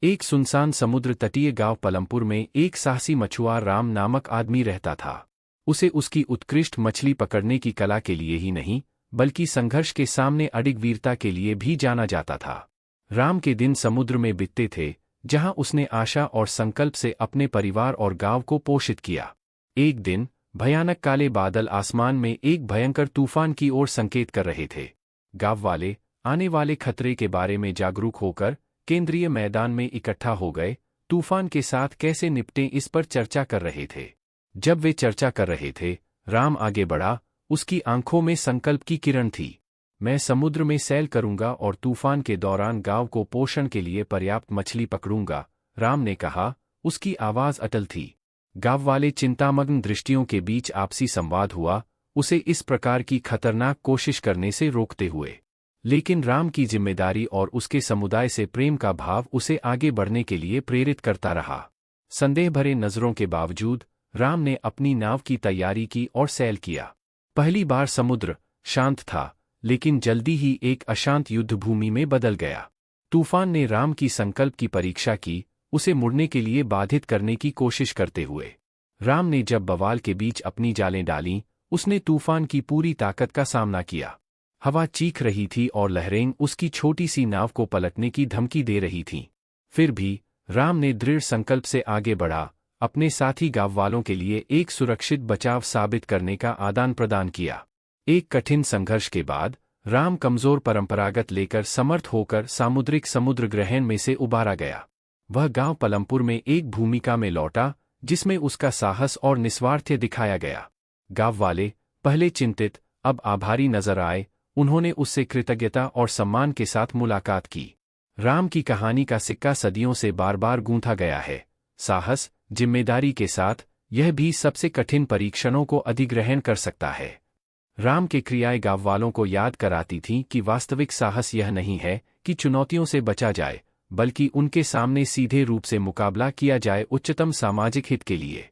एक सुनसान समुद्र तटीय गांव पलमपुर में एक साहसी मछुआरा राम नामक आदमी रहता था। उसे उसकी उत्कृष्ट मछली पकड़ने की कला के लिए ही नहीं, बल्कि संघर्ष के सामने अडिग वीरता के लिए भी जाना जाता था। राम के दिन समुद्र में बीतते थे, जहां उसने आशा और संकल्प से अपने परिवार और गांव को पोषित किया। एक दिन भयानक काले बादल आसमान में एक भयंकर तूफान की ओर संकेत कर रहे थे। गांव वाले आने वाले खतरे के बारे में जागरूक होकर केंद्रीय मैदान में इकट्ठा हो गए, तूफान के साथ कैसे निपटें इस पर चर्चा कर रहे थे। जब वे चर्चा कर रहे थे, राम आगे बढ़ा। उसकी आंखों में संकल्प की किरण थी। मैं समुद्र में सैल करूंगा और तूफान के दौरान गांव को पोषण के लिए पर्याप्त मछली पकड़ूंगा, राम ने कहा। उसकी आवाज अटल थी। गांव वाले चिंतामग्न दृष्टियों के बीच आपसी संवाद हुआ, उसे इस प्रकार की खतरनाक कोशिश करने से रोकते हुए। लेकिन राम की जिम्मेदारी और उसके समुदाय से प्रेम का भाव उसे आगे बढ़ने के लिए प्रेरित करता रहा। संदेह भरे नजरों के बावजूद राम ने अपनी नाव की तैयारी की और सैल किया। पहली बार समुद्र शांत था, लेकिन जल्दी ही एक अशांत युद्धभूमि में बदल गया। तूफान ने राम की संकल्प की परीक्षा की, उसे मुड़ने के लिए बाधित करने की कोशिश करते हुए। राम ने जब बवाल के बीच अपनी जालें डालीं, उसने तूफान की पूरी ताकत का सामना किया। हवा चीख रही थी और लहरें उसकी छोटी सी नाव को पलटने की धमकी दे रही थीं। फिर भी राम ने दृढ़ संकल्प से आगे बढ़ा, अपने साथी गांव वालों के लिए एक सुरक्षित बचाव साबित करने का आदान प्रदान किया। एक कठिन संघर्ष के बाद राम कमजोर परंपरागत लेकर समर्थ होकर सामुद्रिक समुद्र ग्रहण में से उबारा गया। वह गांव पलमपुर में एक भूमिका में लौटा जिसमें उसका साहस और निस्वार्थ्य दिखाया गया। गांव वाले पहले चिंतित, अब आभारी नजर आए। उन्होंने उससे कृतज्ञता और सम्मान के साथ मुलाकात की। राम की कहानी का सिक्का सदियों से बार बार गूंथा गया है। साहस, जिम्मेदारी के साथ यह भी सबसे कठिन परीक्षणों को अधिग्रहण कर सकता है। राम के क्रियाएं गांव वालों को याद कराती थीं कि वास्तविक साहस यह नहीं है कि चुनौतियों से बचा जाए, बल्कि उनके सामने सीधे रूप से मुकाबला किया जाए उच्चतम सामाजिक हित के लिए।